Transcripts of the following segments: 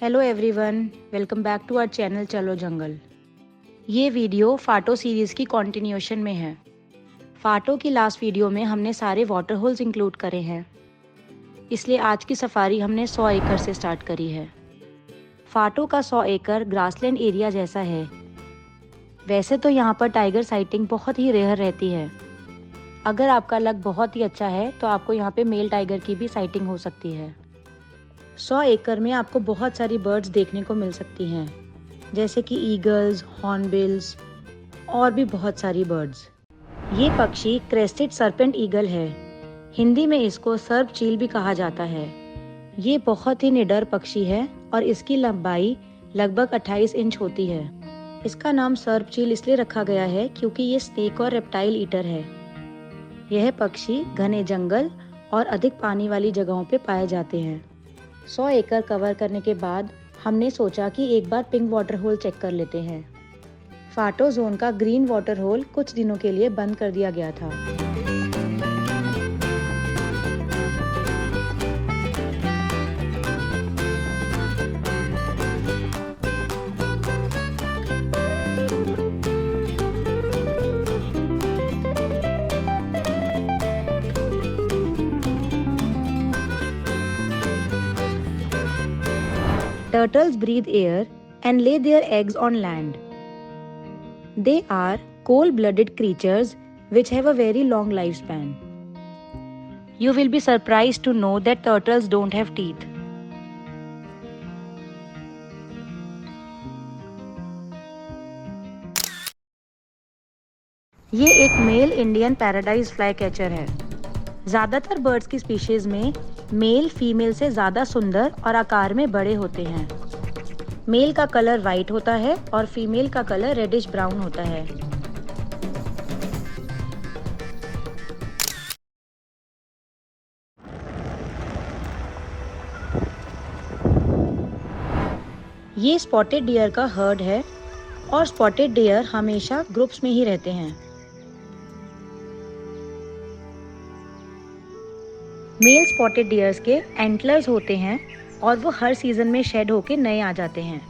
Hello everyone, welcome back to our channel Chalo Jungle. ये video फाटो series की कॉन्टिन्यूशन में है। फाटो की लास्ट वीडियो में हमने सारे वाटर होल्स इंक्लूड करे हैं, इसलिए आज की सफारी हमने 100 एकड़ से स्टार्ट करी है। फाटो का 100 एकड़ ग्रासलैंड एरिया जैसा है। वैसे तो यहाँ पर टाइगर साइटिंग बहुत ही रेयर रहती है। अगर आपका लक बहुत ही अच्छा है तो आपको यहाँ पे मेल टाइगर की भी साइटिंग हो सकती है। 100 एकड़ में आपको बहुत सारी बर्ड्स देखने को मिल सकती हैं, जैसे कि ईगल्स, हॉर्नबिल्स और भी बहुत सारी बर्ड्स। ये पक्षी क्रेस्टेड सर्पेंट ईगल है। हिंदी में इसको सर्प चील भी कहा जाता है। ये बहुत ही निडर पक्षी है और इसकी लंबाई लगभग 28 इंच होती है। इसका नाम सर्प चील इसलिए रखा गया है क्योंकि ये स्नेक और रेप्टाइल ईटर है। यह पक्षी घने जंगल और अधिक पानी वाली जगहों पे पाए जाते हैं। 100 एकड़ कवर करने के बाद हमने सोचा कि एक बार पिंक वाटर होल चेक कर लेते हैं। फाटो जोन का ग्रीन वाटर होल कुछ दिनों के लिए बंद कर दिया गया था। Turtles breathe air and lay their eggs on land. They are cold-blooded creatures which have a very long lifespan. You will be surprised to know that turtles don't have teeth. ये एक mail Indian paradise fly catcher है। ज़्यादातर birds की species में male female से ज़्यादा सुंदर और आकार में बड़े होते हैं। मेल का कलर वाइट होता है और फीमेल का कलर रेडिश ब्राउन होता है। ये स्पॉटेड डियर का हर्ड है और स्पॉटेड डियर हमेशा ग्रुप्स में ही रहते हैं। मेल स्पॉटेड डियर्स के एंटलर्स होते हैं और वो हर सीजन में शेड होके नए आ जाते हैं।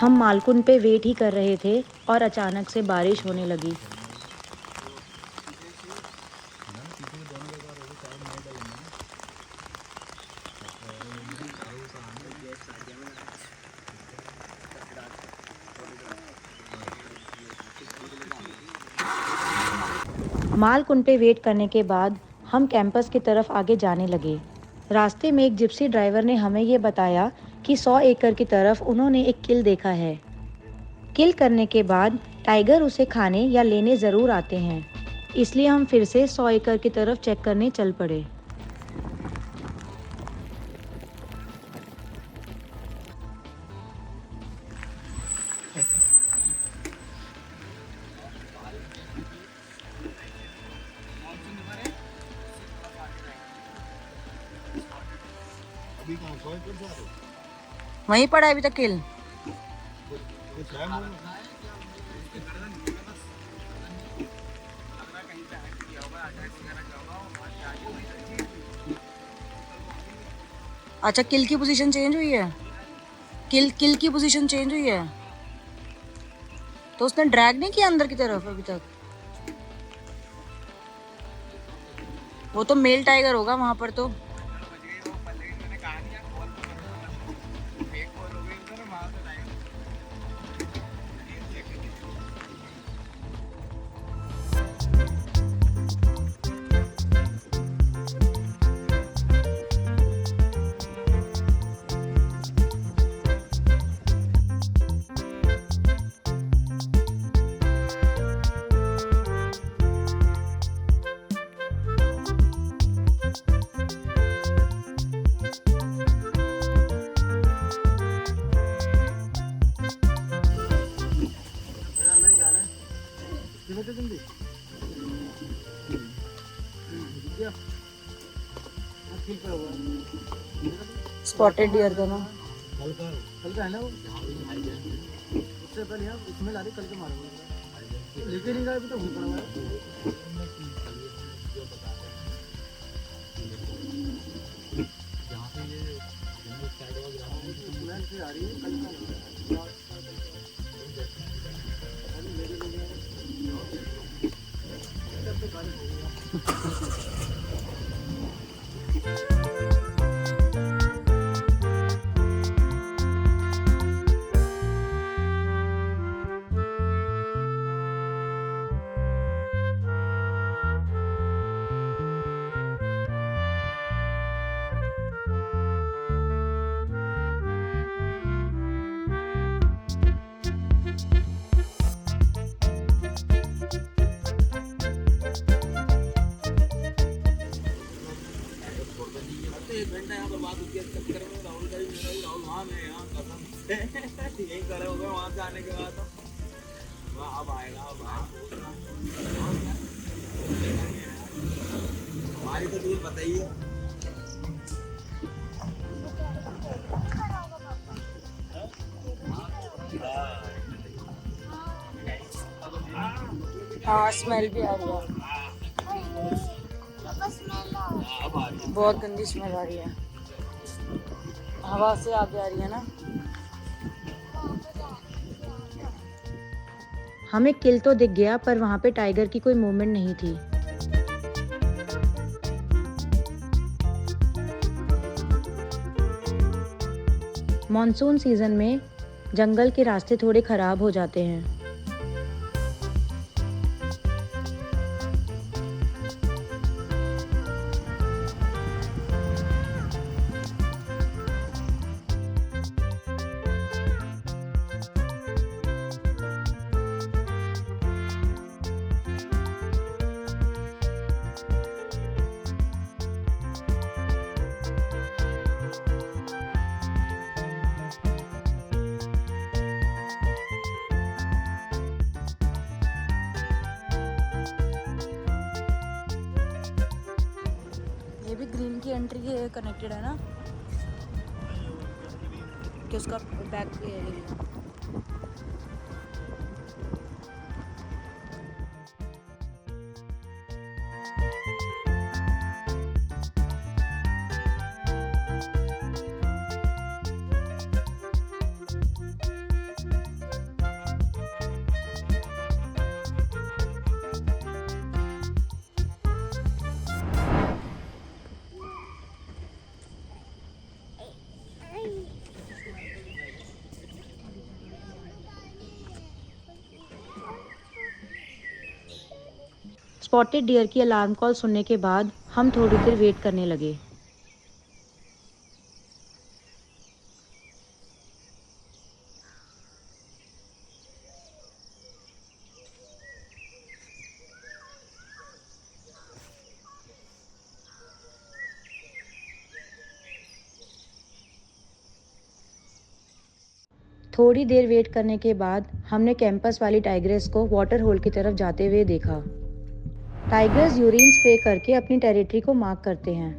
हम मालकुन पे वेट ही कर रहे थे और अचानक से बारिश होने लगी। मालकुन पे वेट करने के बाद हम कैंपस की तरफ आगे जाने लगे। रास्ते में एक जिप्सी ड्राइवर ने हमें ये बताया कि 100 एकड़ की तरफ उन्होंने एक किल देखा है। किल करने के बाद टाइगर उसे खाने या लेने ज़रूर आते हैं, इसलिए हम फिर से 100 एकड़ की तरफ चेक करने चल पड़े। वहीं पड़ा है अभी तक किल। अच्छा, किल की पोजीशन चेंज हुई है। किल की पोजीशन चेंज हुई है, तो उसने ड्रैग नहीं किया अंदर की तरफ अभी तक। वो तो मेल टाइगर होगा वहां पर तो। स्पॉटेड डियर का ना कल का है ना वो, उससे पहले यार उसमें ला रही कल के मारो लेके नहीं गए अभी तो वहीं पड़ा हुआ है। स्मेल से आ रही है कल का एक घंटा यहाँ पर बात होती है चक्कर में राहुल का भी मेरा भी राहुल वहाँ मैं यहाँ कसम से यही करे हो गए वहाँ से आने के बाद अब आएगा अब हमारी तो दूर बताइए। हाँ स्मेल भी आ रही है, बहुत गंदी स्मेल आ रही है, हवा से आगे आ रही है ना। हमें किल तो दिख गया पर वहाँ पे टाइगर की कोई मूवमेंट नहीं थी। मॉनसून सीजन में जंगल के रास्ते थोड़े खराब हो जाते हैं। ये भी ग्रीन की एंट्री के कनेक्टेड है ना, कि उसका बैक एरिया। स्पॉटेड डियर की अलार्म कॉल सुनने के बाद हम थोड़ी देर वेट करने लगे। थोड़ी देर वेट करने के बाद हमने कैंपस वाली टाइग्रेस को वाटर होल की तरफ जाते हुए देखा। टाइगर्स यूरिन स्प्रे करके अपनी टेरिटरी को मार्क करते हैं।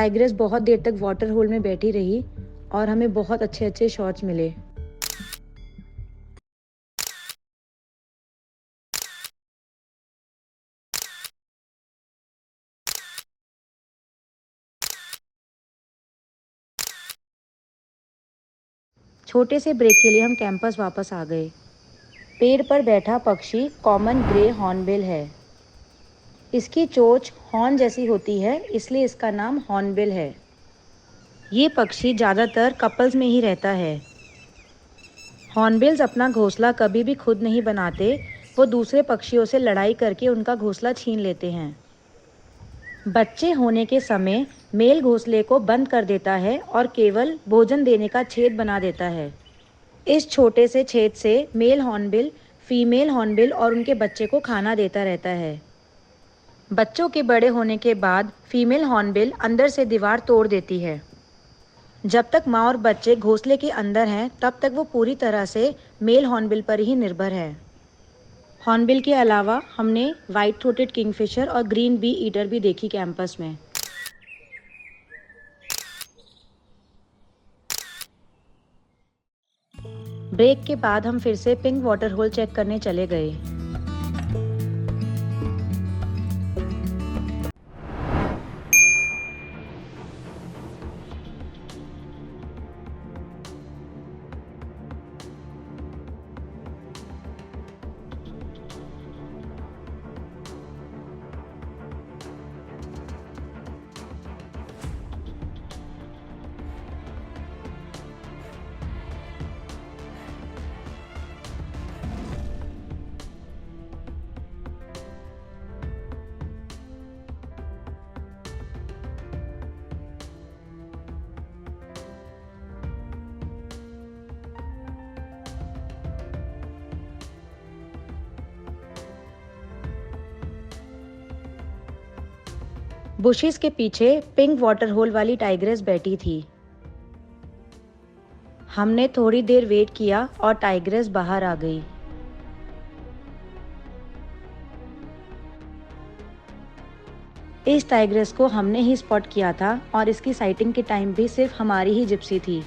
टाइग्रेस बहुत देर तक वाटर होल में बैठी रही और हमें बहुत अच्छे अच्छे शॉट्स मिले। छोटे से ब्रेक के लिए हम कैंपस वापस आ गए। पेड़ पर बैठा पक्षी कॉमन ग्रे हॉर्नबिल है। इसकी चोंच हॉर्न जैसी होती है, इसलिए इसका नाम हॉर्नबिल है। ये पक्षी ज़्यादातर कपल्स में ही रहता है। हॉर्नबिल्स अपना घोंसला कभी भी खुद नहीं बनाते, वो दूसरे पक्षियों से लड़ाई करके उनका घोंसला छीन लेते हैं। बच्चे होने के समय मेल घोंसले को बंद कर देता है और केवल भोजन देने का छेद बना देता है। इस छोटे से छेद से मेल हॉर्नबिल फीमेल हॉर्नबिल और उनके बच्चे को खाना देता रहता है। बच्चों के बड़े होने के बाद फीमेल हॉर्नबिल अंदर से दीवार तोड़ देती है। जब तक माँ और बच्चे घोंसले के अंदर हैं, तब तक वो पूरी तरह से मेल हॉर्नबिल पर ही निर्भर है। हॉर्नबिल के अलावा हमने वाइट थ्रोटेड किंगफिशर और ग्रीन बी ईटर भी देखी कैंपस में। ब्रेक के बाद हम फिर से पिंक वाटर होल चेक करने चले गए। बुशेस के पीछे पिंक वाटर होल वाली टाइग्रेस बैठी थी। हमने थोड़ी देर वेट किया और टाइग्रेस बाहर आ गई। इस टाइग्रेस को हमने ही स्पॉट किया था और इसकी साइटिंग के टाइम भी सिर्फ हमारी ही जिप्सी थी।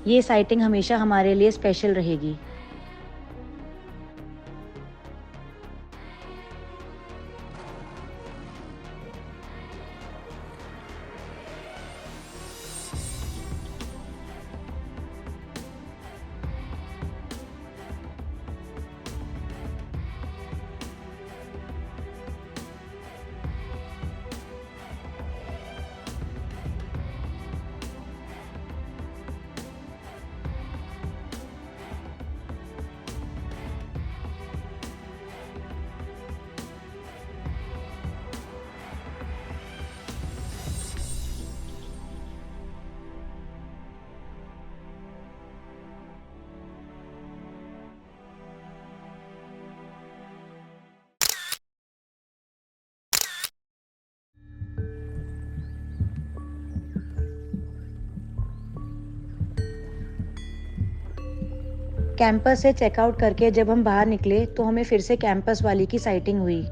ये साइटिंग हमेशा हमारे लिए स्पेशल रहेगी। कैंपस से चेकआउट करके जब हम बाहर निकले तो हमें फिर से कैंपस वाली की साइटिंग हुई।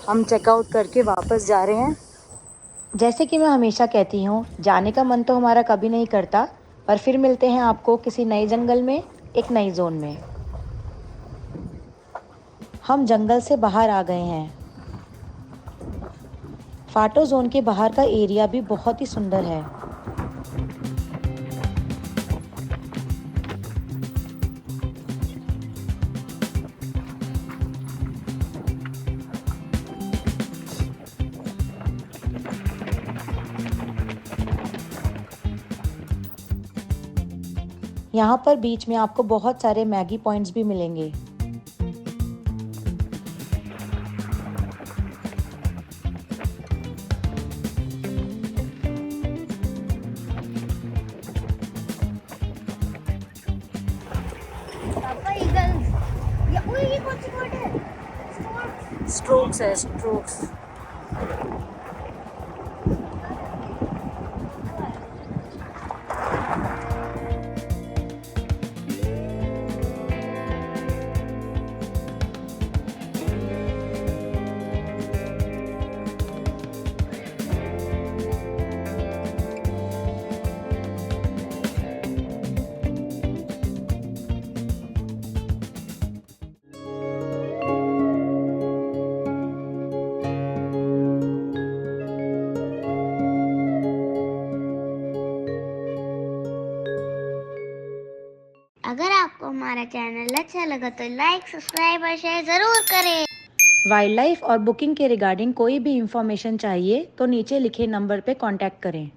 हम चेकआउट करके वापस जा रहे हैं। जैसे कि मैं हमेशा कहती हूँ, जाने का मन तो हमारा कभी नहीं करता, पर फिर मिलते हैं आपको किसी नए जंगल में, एक नई जोन में। हम जंगल से बाहर आ गए हैं। फाटो जोन के बाहर का एरिया भी बहुत ही सुंदर है। यहाँ पर बीच में आपको बहुत सारे मैगी पॉइंट्स भी मिलेंगे। स्ट्रोक्स है, स्ट्रोक्स। अगर आपको हमारा चैनल अच्छा लगा तो लाइक, सब्सक्राइब और शेयर ज़रूर करें। वाइल्ड लाइफ और बुकिंग के रिगार्डिंग कोई भी इंफॉर्मेशन चाहिए तो नीचे लिखे नंबर पे कांटेक्ट करें।